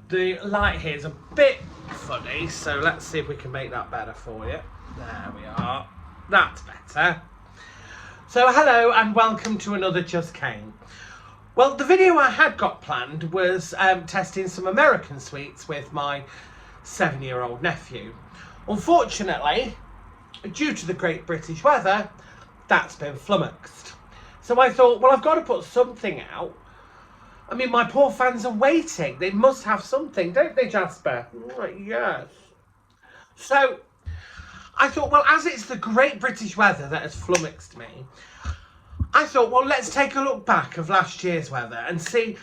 The light here is a bit funny, so let's see if we can make that better for you. There we are. That's better. So hello and welcome to another Just Came. Well, the video I had got planned was testing some American sweets with my 7-year-old nephew. Unfortunately, due to the great British weather, that's been flummoxed. So I thought, well, I've got to put something out. I mean, my poor fans are waiting. They must have something, don't they, Jasper? Right, yes. So I thought, well, as it's the great British weather that has flummoxed me, I thought, well, let's take a look back of last year's weather and see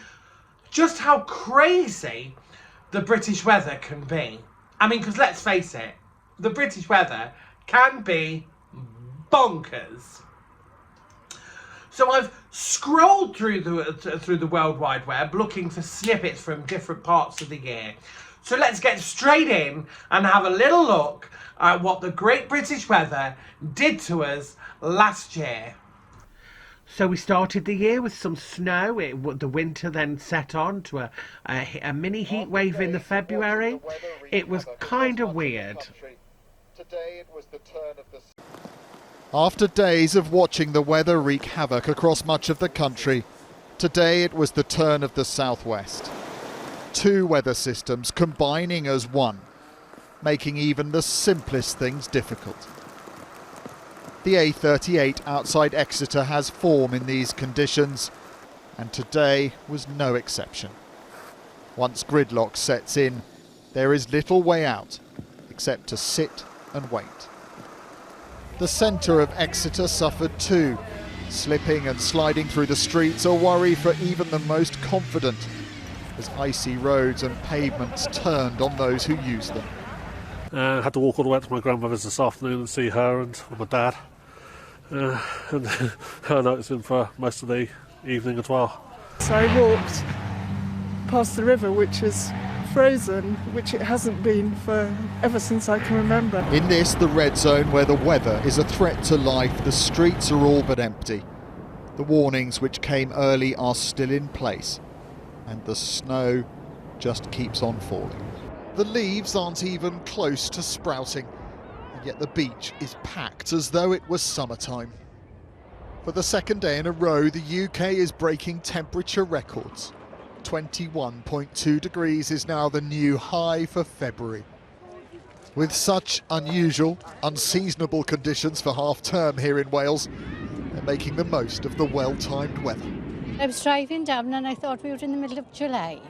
just how crazy the British weather can be. I mean, because let's face it, the British weather can be bonkers. So I've scrolled through the World Wide Web looking for snippets from different parts of the year. So let's get straight in and have a little look at what the great British weather did to us last year. So we started the year with some snow. The winter then set on to a mini heat wave in the February. It was kind of weird. Today it was the turn of the... After days of watching the weather wreak havoc across much of the country, today it was the turn of the southwest. Two weather systems combining as one, making even the simplest things difficult. The A38 outside Exeter has form in these conditions, and today was no exception. Once gridlock sets in, there is little way out, except to sit and wait. The centre of Exeter suffered too, slipping and sliding through the streets, a worry for even the most confident, as icy roads and pavements turned on those who use them. I had to walk all the way up to my grandmother's this afternoon and see her and my dad. And I noticed him for most of the evening as well. So I walked past the river, which is frozen, which it hasn't been for ever since I can remember. In this, the red zone, where the weather is a threat to life, the streets are all but empty. The warnings which came early are still in place, and the snow just keeps on falling. The leaves aren't even close to sprouting, and yet the beach is packed as though it was summertime. For the second day in a row, the UK is breaking temperature records. 21.2 degrees is now the new high for February. With such unusual, unseasonable conditions for half-term here in Wales, they're making the most of the well-timed weather. I was driving down and I thought we were in the middle of July,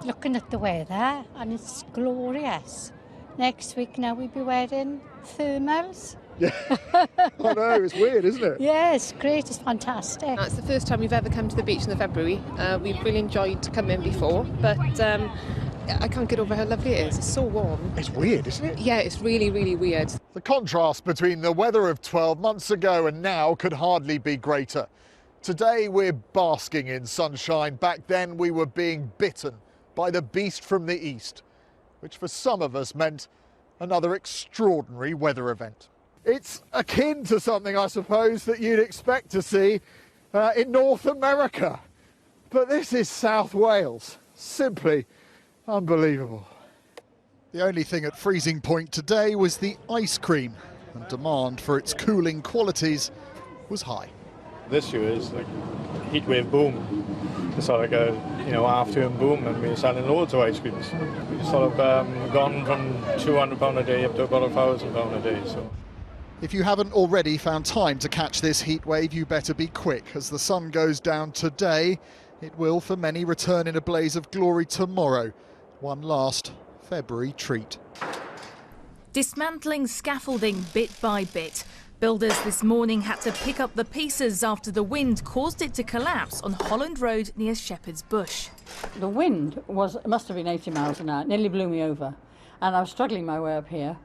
looking at the weather, and it's glorious. Next week now we'll be wearing thermals. Yeah, I know, it's weird, isn't it? Yeah, it's great, it's fantastic. It's the first time we've ever come to the beach in the February. We've really enjoyed coming before, but I can't get over how lovely it is. It's so warm. It's weird, isn't it? Yeah, it's really, really weird. The contrast between the weather of 12 months ago and now could hardly be greater. Today we're basking in sunshine. Back then we were being bitten by the beast from the east, which for some of us meant another extraordinary weather event. It's akin to something, I suppose, that you'd expect to see in North America. But this is South Wales. Simply unbelievable. The only thing at freezing point today was the ice cream, and demand for its cooling qualities was high. This year is like heat wave boom. It's sort of like a afternoon boom, and we're selling loads of ice creams. We've sort of gone from £200 a day up to about £1,000 a day. So. If you haven't already found time to catch this heat wave, you better be quick. As the sun goes down today, it will for many return in a blaze of glory tomorrow. One last February treat. Dismantling scaffolding bit by bit. Builders this morning had to pick up the pieces after the wind caused it to collapse on Holland Road near Shepherd's Bush. The wind must have been 80 miles an hour, it nearly blew me over. And I was struggling my way up here.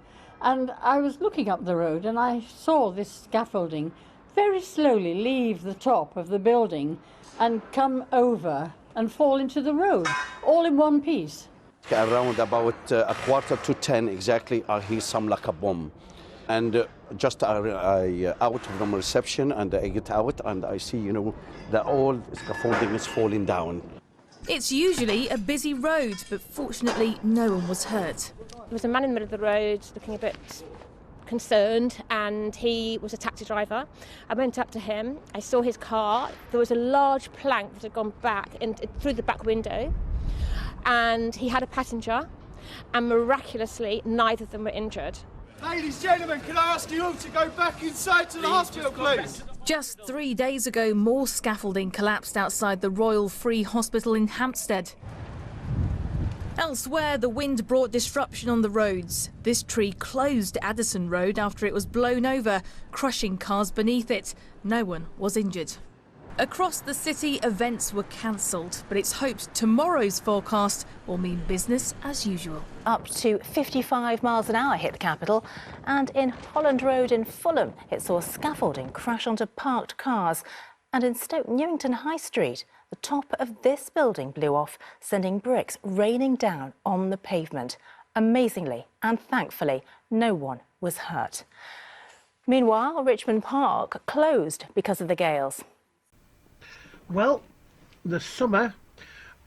And I was looking up the road and I saw this scaffolding very slowly leave the top of the building and come over and fall into the road, all in one piece. Around about 9:45 exactly, I hear some like a bomb. And just I out from reception and I get out and I see, the all scaffolding is falling down. It's usually a busy road, but fortunately no one was hurt. There was a man in the middle of the road looking a bit concerned, and he was a taxi driver. I went up to him, I saw his car, there was a large plank that had gone back through the back window, and he had a passenger, and miraculously neither of them were injured. Ladies and gentlemen, can I ask you all to go back inside to the hospital, please? Just 3 days ago, more scaffolding collapsed outside the Royal Free Hospital in Hampstead. Elsewhere, the wind brought disruption on the roads. This tree closed Addison Road after it was blown over, crushing cars beneath it. No one was injured. Across the city, events were cancelled, but it's hoped tomorrow's forecast will mean business as usual. Up to 55 miles an hour hit the capital, and in Holland Road in Fulham, it saw scaffolding crash onto parked cars. And in Stoke Newington High Street, the top of this building blew off, sending bricks raining down on the pavement. Amazingly and thankfully, no one was hurt. Meanwhile, Richmond Park closed because of the gales. Well, the summer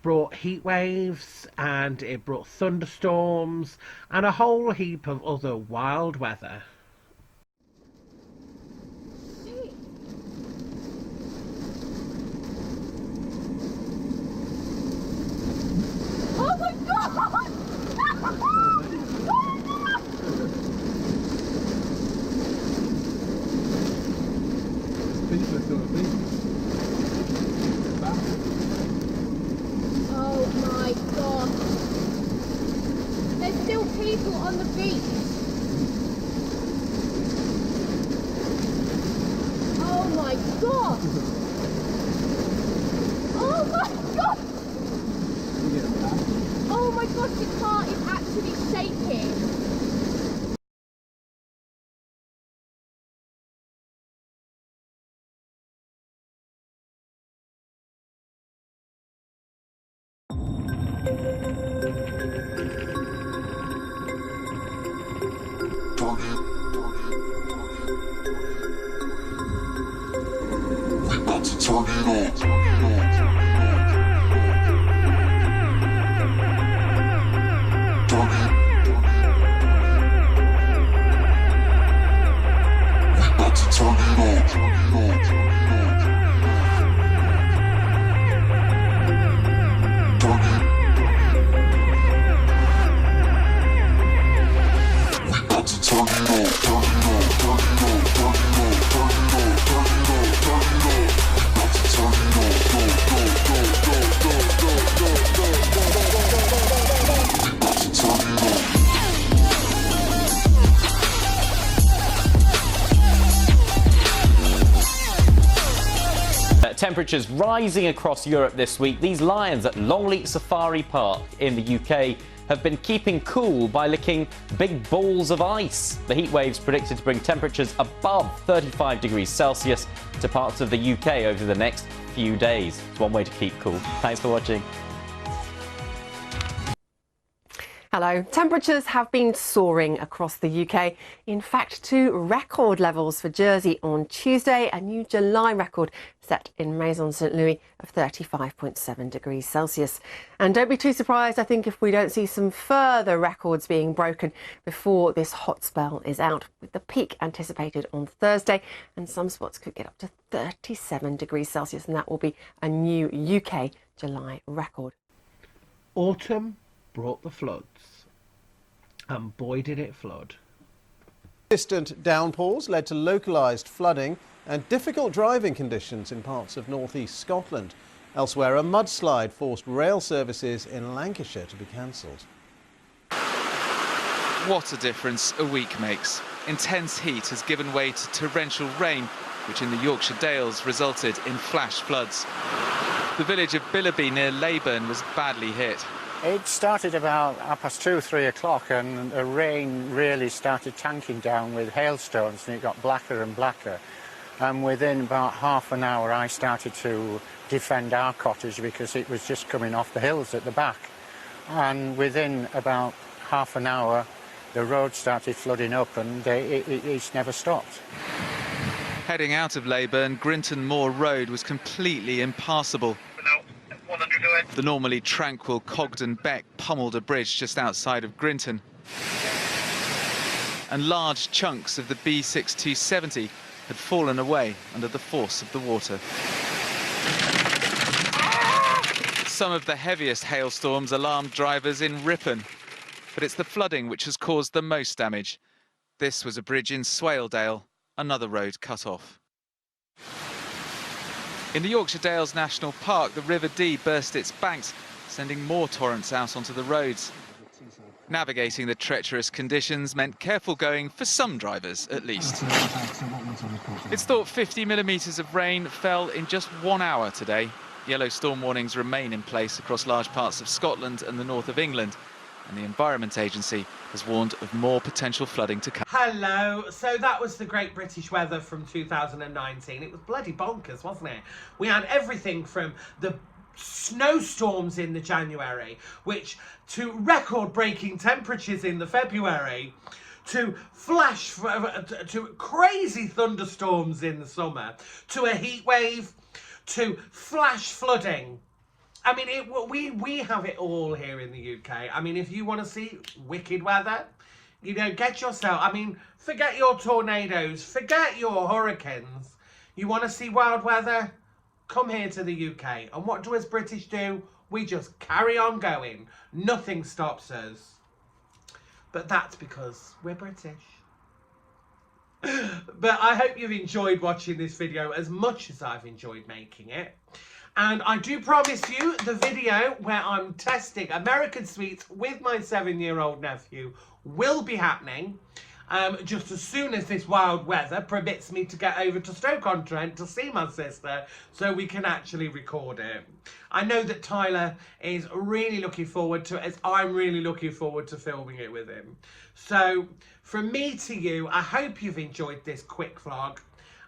brought heat waves, and it brought thunderstorms and a whole heap of other wild weather. Oh my God! Oh my God! There's still people on the beach. Oh my God! Oh my God! Oh my God, the car is actually shaking. Temperatures rising across Europe this week. These lions at Longleat Safari Park in the UK have been keeping cool by licking big balls of ice. The heat waves predicted to bring temperatures above 35 degrees Celsius to parts of the UK over the next few days. It's one way to keep cool. Thanks for watching. Hello. Temperatures have been soaring across the UK. In fact, to record levels for Jersey on Tuesday, a new July record set in Maison St Louis of 35.7 degrees Celsius. And don't be too surprised, I think, if we don't see some further records being broken before this hot spell is out, with the peak anticipated on Thursday, and some spots could get up to 37 degrees Celsius, and that will be a new UK July record. Autumn brought the floods, and boy did it flood. Distant downpours led to localised flooding and difficult driving conditions in parts of northeast Scotland. Elsewhere, a mudslide forced rail services in Lancashire to be cancelled. What a difference a week makes. Intense heat has given way to torrential rain, which in the Yorkshire Dales resulted in flash floods. The village of Billerby near Leyburn was badly hit. It started about 2:30, 3 o'clock, and the rain really started tanking down with hailstones, and it got blacker and blacker. And within about half an hour, I started to defend our cottage because it was just coming off the hills at the back. And within about half an hour, the road started flooding up, and it's never stopped. Heading out of Leyburn, Grinton Moor Road was completely impassable. About 100 The normally tranquil Cogden Beck pummeled a bridge just outside of Grinton. And large chunks of the B6270 had fallen away under the force of the water. Some of the heaviest hailstorms alarmed drivers in Ripon, but it's the flooding which has caused the most damage. This was a bridge in Swaledale, another road cut off. In the Yorkshire Dales National Park, the River Dee burst its banks, sending more torrents out onto the roads. Navigating the treacherous conditions meant careful going for some drivers, at least. It's thought 50 millimetres of rain fell in just 1 hour today. Yellow storm warnings remain in place across large parts of Scotland and the north of England, and the Environment Agency has warned of more potential flooding to come. Hello, so that was the Great British Weather from 2019. It was bloody bonkers, wasn't it? We had everything from the snowstorms in the January, which to record-breaking temperatures in the February, to crazy thunderstorms in the summer, to a heat wave, to flash flooding. I mean, we have it all here in the UK. I mean, if you want to see wicked weather, you know, get yourself, I mean, forget your tornadoes, forget your hurricanes. You want to see wild weather? Come here to the UK. And what do us British do? We just carry on going. Nothing stops us. But that's because we're British. But I hope you've enjoyed watching this video as much as I've enjoyed making it. And I do promise you the video where I'm testing American sweets with my 7-year-old nephew will be happening. Just as soon as this wild weather permits me to get over to Stoke-on-Trent to see my sister so we can actually record it. I know that Tyler is really looking forward to it, as I'm really looking forward to filming it with him. So from me to you, I hope you've enjoyed this quick vlog,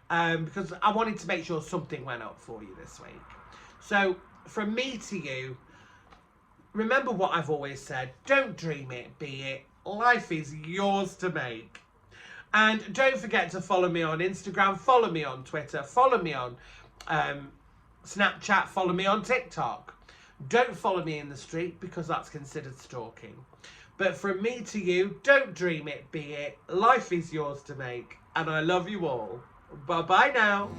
because I wanted to make sure something went up for you this week. So from me to you, remember what I've always said, don't dream it, be it. Life is yours to make. And don't forget to follow me on Instagram, follow me on Twitter, follow me on Snapchat, follow me on TikTok. Don't follow me in the street because that's considered stalking. But from me to you, don't dream it, be it. Life is yours to make. And I love you all. Bye-bye now.